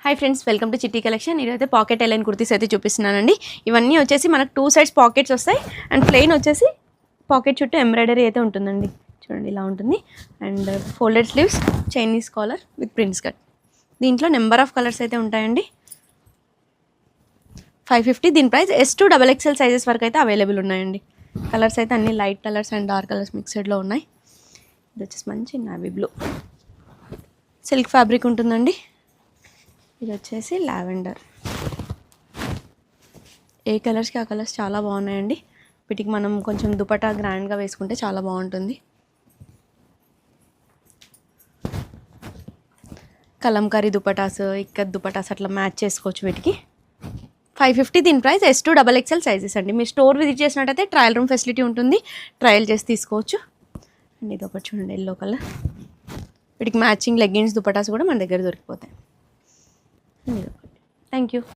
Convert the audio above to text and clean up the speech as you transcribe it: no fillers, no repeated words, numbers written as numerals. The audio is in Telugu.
హాయ్ ఫ్రెండ్స్, వెల్కమ్ టు చిట్టి కలెక్షన్. ఇదైతే పాకెట్ ఎలైన్ కుర్తీస్ అయితే చూపిస్తున్నానండి. ఇవన్నీ వచ్చేసి మనకు 2 సైడ్స్ పాకెట్స్ వస్తాయి అండ్ ప్లెయిన్ వచ్చేసి పాకెట్ చుట్టూ ఎంబ్రాయిడరీ అయితే ఉంటుందండి. చూడండి ఇలా ఉంటుంది. And folded sleeves, Chinese collar with prints cut. దీంట్లో నెంబర్ ఆఫ్ కలర్స్ అయితే ఉంటాయండి. 550 దీని ప్రైస్. S2 XXL సైజెస్ వరకు అయితే అవైలబుల్ ఉన్నాయండి. కలర్స్ అయితే అన్ని light colours and dark colours మిక్స్డ్లో ఉన్నాయి. ఇది వచ్చేసి మంచి నావీ బ్లూ సిల్క్ ఫ్యాబ్రిక్ ఉంటుందండి. ఇది వచ్చేసి లావెండర్. ఏ కలర్స్కి ఆ కలర్స్ చాలా బాగున్నాయండి. వీటికి మనం కొంచెం దుపట్టా గ్రాండ్గా వేసుకుంటే చాలా బాగుంటుంది. కలంకారీ దుపటాస్, ఇక్కత్ దుపటాస్ అట్లా మ్యాచ్ చేసుకోవచ్చు వీటికి. 550 దీని ప్రైస్. S2 XXL సైజెస్ అండి. మీరు స్టోర్ విజిట్ చేసినట్టయితే ట్రయల్ రూమ్ ఫెసిలిటీ ఉంటుంది, ట్రయల్ చేసి తీసుకోవచ్చు. అండ్ ఇది ఒకటి చూడండి ఎల్లో కలర్. వీటికి మ్యాచింగ్ లెగ్గిన్స్ దుపటాస్ కూడా మన దగ్గర దొరికిపోతాయి. Thank you.